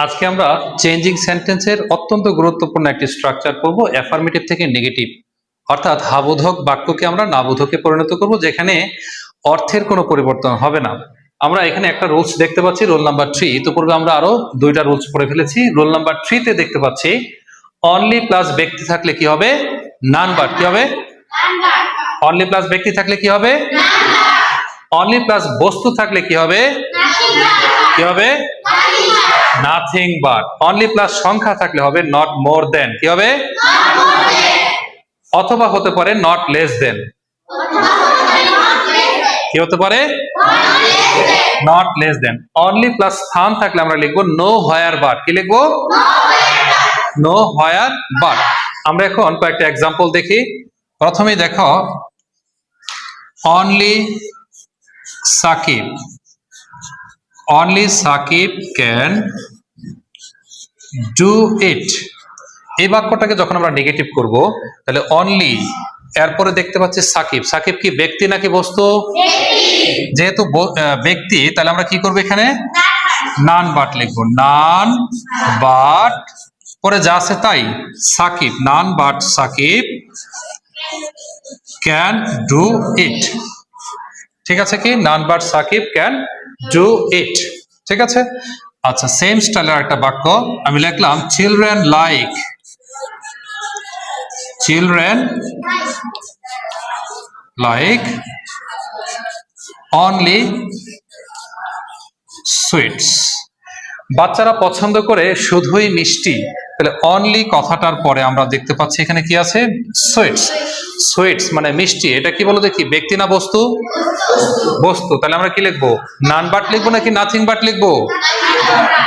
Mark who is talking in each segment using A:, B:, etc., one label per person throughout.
A: আজকে আমরা চেঞ্জিং সেন্টেন্সের অত্যন্ত গুরুত্বপূর্ণ একটি স্ট্রাকচার করব, অ্যাফার্মেটিভ থেকে নেগেটিভ, অর্থাৎ হাবোধক বাক্যকে আমরা নাবোধকে পরিণত করব, যেখানে অর্থের কোনো পরিবর্তন হবে না। আমরা এখানে একটা রুলস দেখতে পাচ্ছি, রোল নাম্বার 3। তো পূর্বে আমরা আরো দুইটা রুলস পড়ে ফেলেছি। রোল নাম্বার 3 তে দেখতে পাচ্ছি অনলি প্লাস ব্যক্তি থাকলে কি হবে? নান ভার্ব। কি হবে? অনলি প্লাস ব্যক্তি থাকলে কি হবে? অনলি প্লাস বস্তু থাকলে কি হবে? কি হবে? Nothing but. অনলি প্লাস সংখ্যা থাকলে হবে নট মোর দেন। কি হবে? অথবা হতে পারে নট লেস দেন। কি হতে পারে? Not less than. Only plus স্থান থাকলে আমরা লিখবো নো হোয়ার বাট। কি লিখবো? Nowhere but. আমরা এখন কয়েকটা এক্সাম্পল দেখি। প্রথমেই দেখো, only Sakib, only Shakib can do it. এই বাক্যটাকে যখন আমরা নেগেটিভ করব, তাহলে অনলি এরপরে দেখতে পাচ্ছি সাকিব। সাকিব কি ব্যক্তি নাকি বস্তু? যেহেতু ব্যক্তি, তাহলে আমরা কি করবো এখানে? নান বাট লিখবো। নান বাট পরে যা আছে তাই, Shakib. None but Shakib can do it. ঠিক আছে কি? None but Shakib can do it. ঠিক আছে। আচ্ছা, সেম স্টাইলের একটা বাক্য আমি লিখলাম, children like, children like only sweets. বাচ্চারা পছন্দ করে শুধুই মিষ্টি। তাহলে অনলি কথাটার পরে আমরা দেখতে পাচ্ছি এখানে কি আছে? সুইটস। সুইটস মানে মিষ্টি। এটা কি বলো দেখি, ব্যক্তি না বস্তু? বস্তু। তাহলে আমরা কি লিখবো? নান বাট লিখবো নাকি নাথিং বাট লিখবো?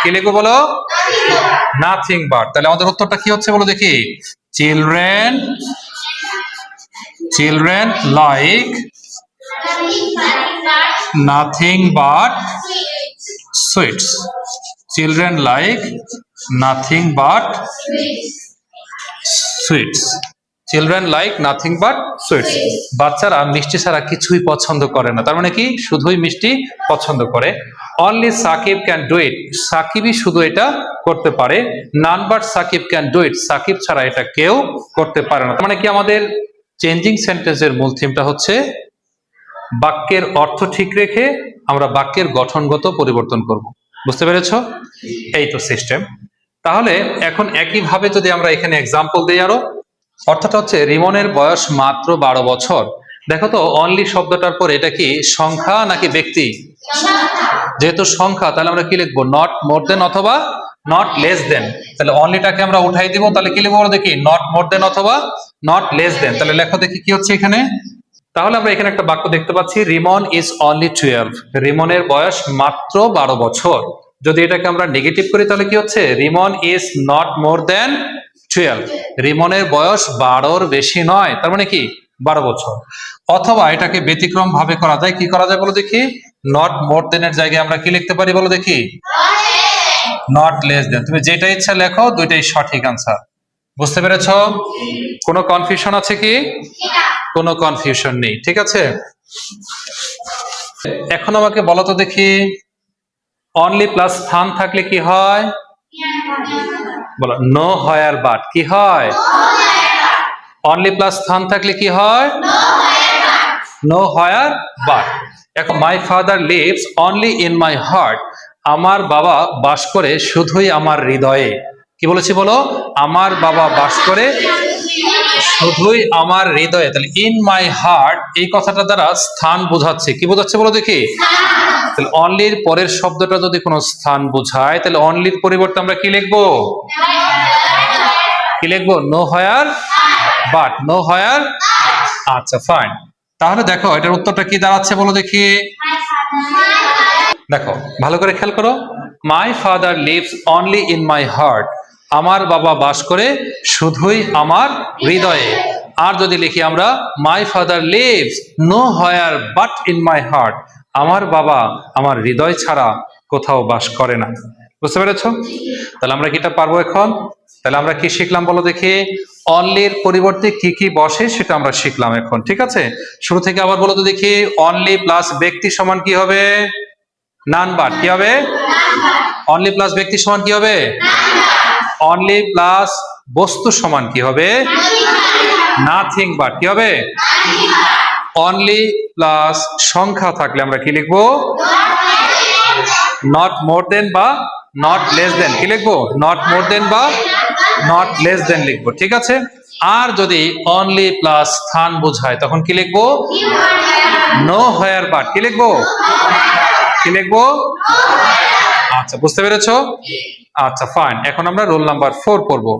A: কি লিখবো বলো? Nothing but. তাহলে আমাদের উত্তরটা কি হচ্ছে বলো দেখি? Children, children like nothing but sweets. Children like nothing but sweets. Children like nothing but sweets. বাচ্চারা মিষ্টি ছাড়া কিছুই পছন্দ করে না। তার মানে কি? শুধুই মিষ্টি পছন্দ করে। Only Shakib can do it. সাকিবই শুধু এটা করতে পারে। None but Shakib can do it. সাকিব ছাড়া এটা কেউ করতে পারে না। তার মানে কি? আমাদের চেঞ্জিং সেন্টেন্সের মূল থিমটা হচ্ছে বাক্যের অর্থ ঠিক রেখে আমরা বাক্যের গঠনগত পরিবর্তন করব। বুঝতে পেরেছ? এই তো সিস্টেম। তাহলে এখন একইভাবে যদি আমরা এখানে এক্সাম্পল দিই আরো, অর্থটা হচ্ছে রিমনের বয়স মাত্র 12 বছর। দেখো তো, অনলি শব্দটার পর এটা কি সংখ্যা নাকি ব্যক্তি? যেহেতু সংখ্যা, তাহলে আমরা কি লিখবো? নট মোর দেন অথবা নট লেস দেন। তাহলে অনলিটাকে আমরা উঠাই দিব, তাহলে কি লিখবো দেখি? নট মোর দেন অথবা নট লেস দেন। তাহলে লেখো দেখি কি হচ্ছে এখানে। তাহলে আমরা এখানে একটা বাক্য দেখতে পাচ্ছি, রিমন ইজ অনলি 12। রিমনের বয়স মাত্র 12 বছর। যদি এটাকে আমরা নেগেটিভ করি তাহলে কি হচ্ছে? রিমন ইজ নট মোর দেন 12। রিমনের বয়স 12-র বেশি নয়। তার মানে কি? 12 বছর। অথবা এটাকে ব্যতিক্রম ভাবে করা যায়। কি করা যায় বলো দেখি? নট মোর দেন এর জায়গায় আমরা কি লিখতে পারি বলো দেখি? নট লেস দেন। তুমি যেটা ইচ্ছা লেখো, দুইটাই সঠিক আনসার। বুঝতে পেরেছ? কোনো কনফিউশন আছে কি? কোনো কনফিউশন নেই। ঠিক আছে। এখন আমাকে বলো তো দেখি, অনলি প্লাস স্থান থাকলে কি হয়? বলো। Nowhere but. কি হয়? অনলি প্লাস স্থান থাকলে কি হয়? Nowhere but. এখন my father lives only in my heart. আমার বাবা বাস করে শুধুই আমার হৃদয়ে। কি বলেছি বলো? আমার বাবা বাস করে শুধুই আমার হৃদয়ে। তাহলে ইন মাই হার্ট এই কথাটা দ্বারা স্থান বোঝাচ্ছে। কি বোঝাচ্ছে বলো দেখি? তাহলে অনলির পরের শব্দটা যদি কোনো স্থান বোঝায়, তাহলে অনলির পরিবর্তে আমরা কি লিখবো? কি লিখবো? Nowhere but. Know where. আচ্ছা, ফাইন। তাহলে দেখো এটার উত্তরটা কি দাঁড়াচ্ছে বলো দেখি? দেখো ভালো করে খেয়াল করো। মাই father lives only in my heart. আমার বাবা বাস করে শুধুই আমার হৃদয়ে। আর যদি লিখি আমরা, মাই father leaves know where but in my heart. আমার বাবা আমার হৃদয় ছাড়া কোথাও বাস করে না। বুঝতে পেরেছ? তাহলে আমরা কিটা পারবো এখন? তাহলে আমরা কি শিখলাম বলো দেখি? অনলির পরিবর্তে কি কি বসে সেটা আমরা শিখলাম এখন। ঠিক আছে। শুরু থেকে আবার বলো তো দেখি। অনলি প্লাস ব্যক্তি সমান কি হবে? None but. কি হবে? অনলি প্লাস ব্যক্তি সমান কি হবে? অনলি প্লাস বস্তু সমান কি হবে? নাথিং বাট কি হবে? অনলি প্লাস সংখ্যা থাকলে আমরা কি লিখবো? নট মোর দেন বা নট লেস দেন কি লিখবো? নট মোর দেন বা নট লেস দেন লিখবো, ঠিক আছে। আর যদি অনলি প্লাস স্থান বোঝায় তখন কি লিখবো? নো হোয়ার বাট কি লিখবো? কি লিখবো? আচ্ছা, বুঝতে পেরেছো? আচ্ছা ফাইন, এখন আমরা রোল নাম্বার 4 পড়বো।